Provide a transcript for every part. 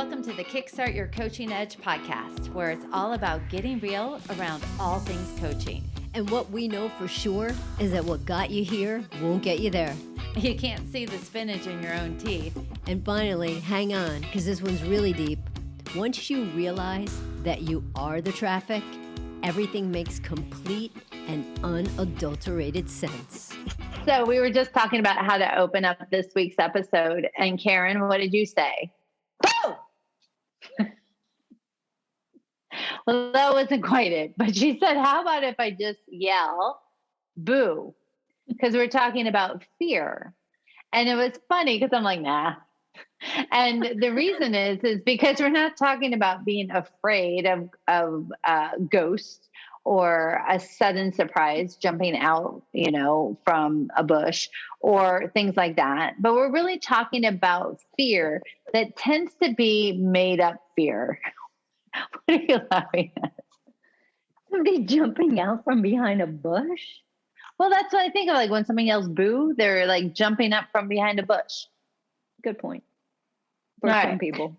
Welcome to the Kickstart Your Coaching Edge podcast, where it's all about getting real around all things coaching. And what we know for sure is that what got you here won't get you there. You can't see the spinach in your own teeth. And finally, hang on, because this one's really deep. Once you realize that you are the traffic, everything makes complete and unadulterated sense. So we were just talking about how to open up this week's episode. And Karen, what did you say? Boo! Well, that wasn't quite it. But she said, how about if I just yell, boo? Because we're talking about fear. And it was funny because I'm like, nah. And the reason is because we're not talking about being afraid of ghosts or a sudden surprise jumping out, from a bush or things like that. But we're really talking about fear that tends to be made up fear. What are you laughing at? Somebody jumping out from behind a bush? Well, that's what I think of. Like when somebody yells boo, they're like jumping up from behind a bush. Good point. For some people.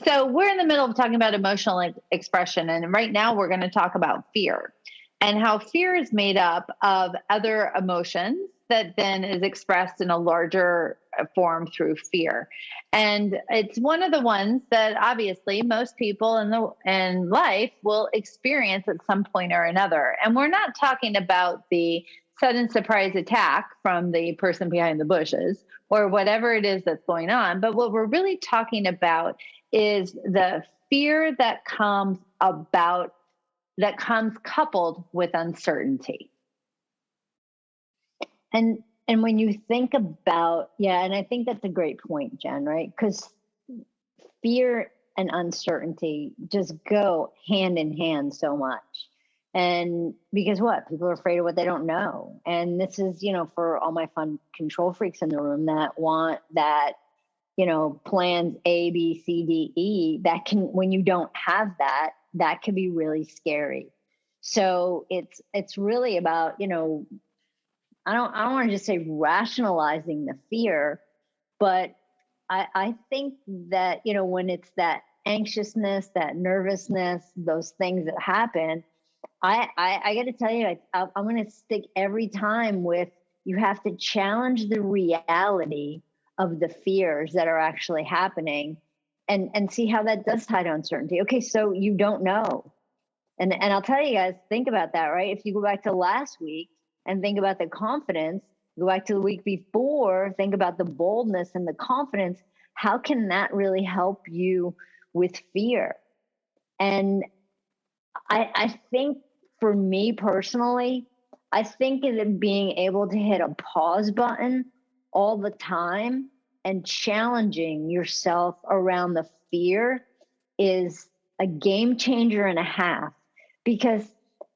So we're in the middle of talking about emotional expression. And right now we're going to talk about fear and how fear is made up of other emotions that then is expressed in a larger form through fear. And it's one of the ones that obviously most people in life will experience at some point or another. And we're not talking about the sudden surprise attack from the person behind the bushes or whatever it is that's going on. But what we're really talking about is the fear that comes coupled with uncertainty. And when you think about, and I think that's a great point, Jen, right? Because fear and uncertainty just go hand in hand so much. And because what? People are afraid of what they don't know. And this is, for all my fun control freaks in the room that want that, plans A, B, C, D, E, that can, when you don't have that, that can be really scary. So it's really about, I don't want to just say rationalizing the fear, but I think that, when it's that anxiousness, that nervousness, those things that happen, I got to tell you, I'm going to stick every time with, you have to challenge the reality of the fears that are actually happening and see how that does tie to uncertainty. Okay, so you don't know. And I'll tell you guys, think about that, right? If you go back to last week and think about the confidence, go back to the week before, think about the boldness and the confidence, how can that really help you with fear? And I think for me personally, I think of being able to hit a pause button all the time and challenging yourself around the fear is a game changer and a half. Because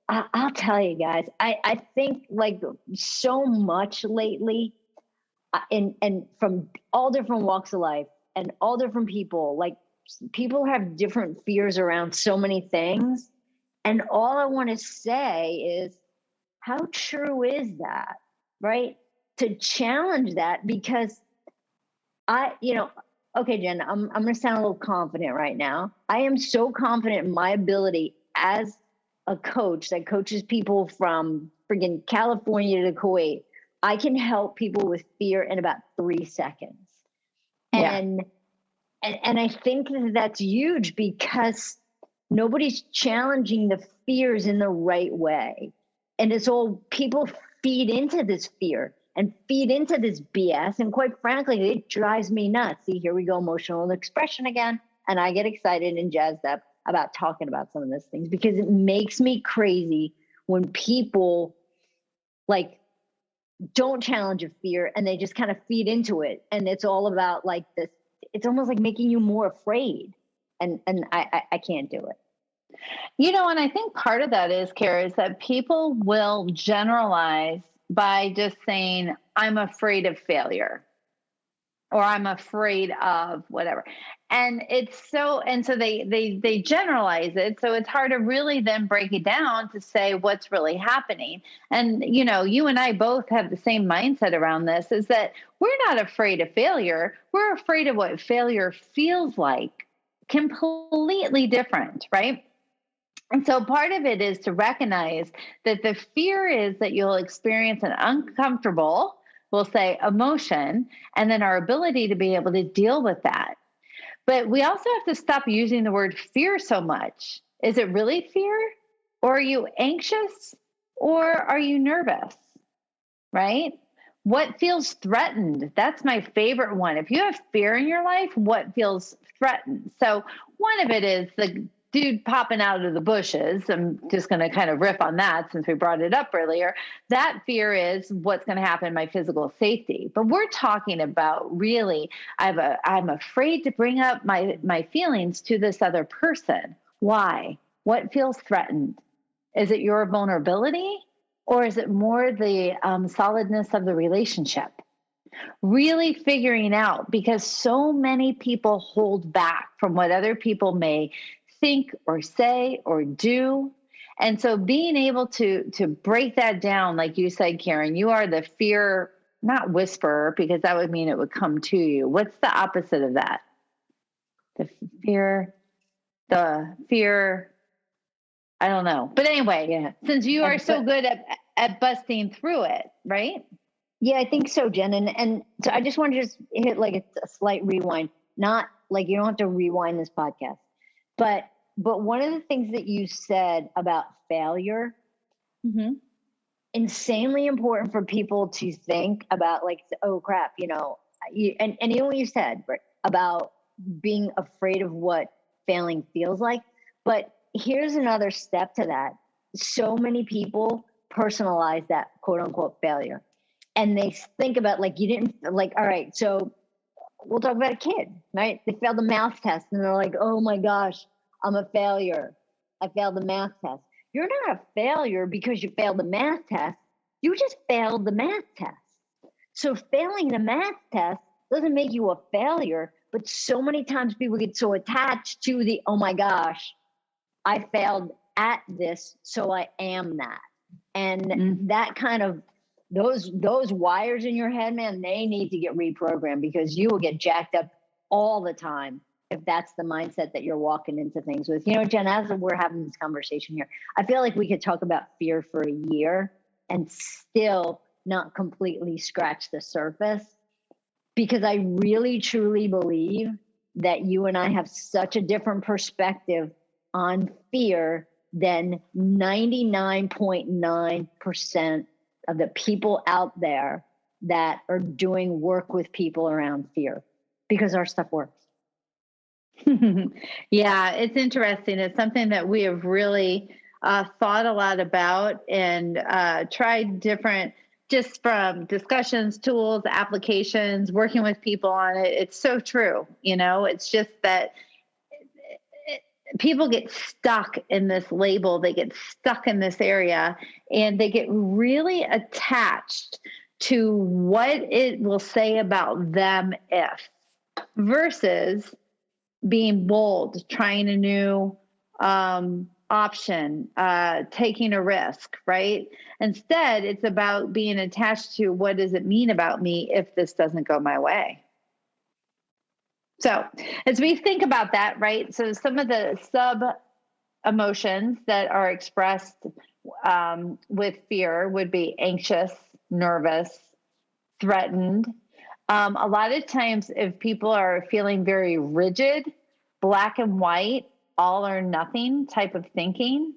I'll tell you guys, I think like so much lately and from all different walks of life and all different people, like people have different fears around so many things. And all I want to say is, how true is that, right? To challenge that, because okay, Jen, I'm going to sound a little confident right now. I am so confident in my ability as a coach that coaches people from friggin' California to Kuwait. I can help people with fear in about 3 seconds. Yeah. And I think that's huge because nobody's challenging the fears in the right way. And it's all people feed into this fear and feed into this BS. And quite frankly, it drives me nuts. See, here we go, emotional expression again. And I get excited and jazzed up about talking about some of these things because it makes me crazy when people like don't challenge a fear and they just kind of feed into it. And it's all about like this, it's almost like making you more afraid. And I can't do it. And I think part of that is, Kara, is that people will generalize by just saying, I'm afraid of failure. or I'm afraid of whatever. And so they generalize it. So it's hard to really then break it down to say what's really happening. And, you and I both have the same mindset around this, is that we're not afraid of failure. We're afraid of what failure feels like. Completely different, right? And so part of it is to recognize that the fear is that you'll experience an uncomfortable, we'll say, emotion, and then our ability to be able to deal with that. But we also have to stop using the word fear so much. Is it really fear? Or are you anxious? Or are you nervous? Right? What feels threatened? That's my favorite one. If you have fear in your life, what feels threatened? So one of it is the dude popping out of the bushes. I'm just going to kind of riff on that since we brought it up earlier. That fear is what's going to happen in my physical safety. But we're talking about really, I'm afraid to bring up my feelings to this other person. Why? What feels threatened? Is it your vulnerability? Or is it more the solidness of the relationship? Really figuring out, because so many people hold back from what other people may think or say or do. And so being able to break that down, like you said, Karen, you are the fear, not whisperer, because that would mean it would come to you. What's the opposite of that? The fear, I don't know. But anyway, Yeah. since you are so good at busting through it, right? Yeah, I think so, Jen. And so I just want to just hit like a slight rewind. Not like you don't have to rewind this podcast, but one of the things that you said about failure, Mm-hmm. insanely important for people to think about, like, oh crap, and even what you said, right, about being afraid of what failing feels like. But here's another step to that. So many people personalize that quote unquote failure. And they think about, like, you didn't, like, all right, so we'll talk about a kid, right? They failed the math test and they're like, oh my gosh, I'm a failure. I failed the math test. You're not a failure because you failed the math test. You just failed the math test. So failing the math test doesn't make you a failure, but so many times people get so attached to the, oh my gosh, I failed at this, so I am that. And that kind of, those wires in your head, man, they need to get reprogrammed, because you will get jacked up all the time if that's the mindset that you're walking into things with. Jen, as we're having this conversation here, I feel like we could talk about fear for a year and still not completely scratch the surface, because I really truly believe that you and I have such a different perspective on fear than 99.9% of the people out there that are doing work with people around fear, because our stuff works. Yeah, it's interesting. It's something that we have really thought a lot about and tried different, just from discussions, tools, applications, working with people on it. It's so true. It's just that people get stuck in this label, they get stuck in this area, and they get really attached to what it will say about them if, versus being bold, trying a new option, taking a risk, right? Instead, it's about being attached to, what does it mean about me if this doesn't go my way? So as we think about that, right? So some of the sub emotions that are expressed with fear would be anxious, nervous, threatened. A lot of times, if people are feeling very rigid, black and white, all or nothing type of thinking,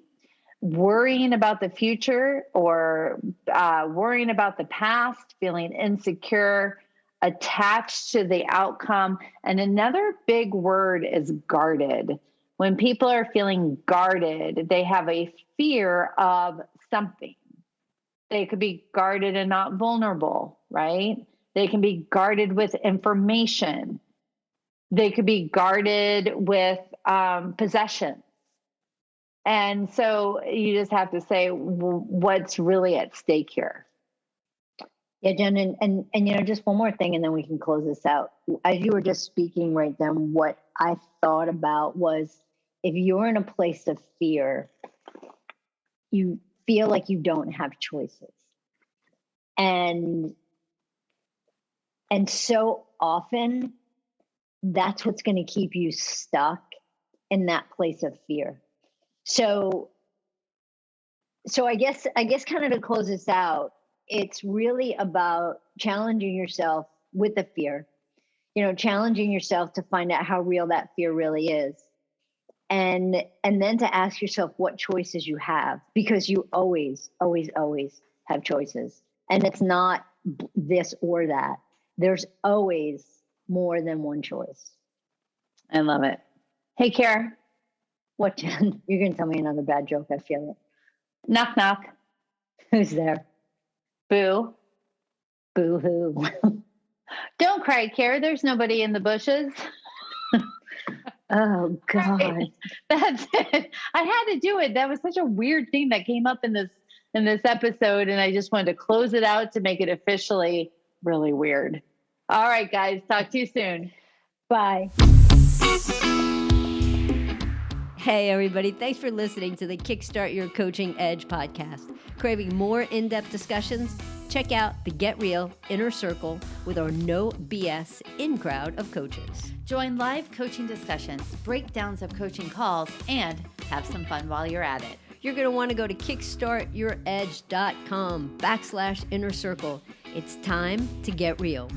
worrying about the future, or worrying about the past, feeling insecure, attached to the outcome. And another big word is guarded. When people are feeling guarded, they have a fear of something. They could be guarded and not vulnerable, right? They can be guarded with information. They could be guarded with possession. And so you just have to say, what's really at stake here? Yeah, Jen, and just one more thing, and then we can close this out. As you were just speaking right then, what I thought about was if you're in a place of fear, you feel like you don't have choices. And so often that's what's going to keep you stuck in that place of fear. So I guess kind of to close this out, it's really about challenging yourself with the fear, challenging yourself to find out how real that fear really is. And then to ask yourself what choices you have, because you always, always, always have choices. And it's not this or that. There's always more than one choice. I love it. Hey, Kara. What, Jen? You're going to tell me another bad joke. I feel it. Knock, knock. Who's there? Boo. Boo hoo. Don't cry, Kara. There's nobody in the bushes. Oh, God. Right. That's it. I had to do it. That was such a weird thing that came up in this episode, and I just wanted to close it out to make it officially really weird. All right, guys. Talk to you soon. Bye. Hey, everybody. Thanks for listening to the Kickstart Your Coaching Edge podcast. Craving more in-depth discussions? Check out the Get Real Inner Circle with our no BS in-crowd of coaches. Join live coaching discussions, breakdowns of coaching calls, and have some fun while you're at it. You're going to want to go to kickstartyouredge.com/inner circle. It's time to get real.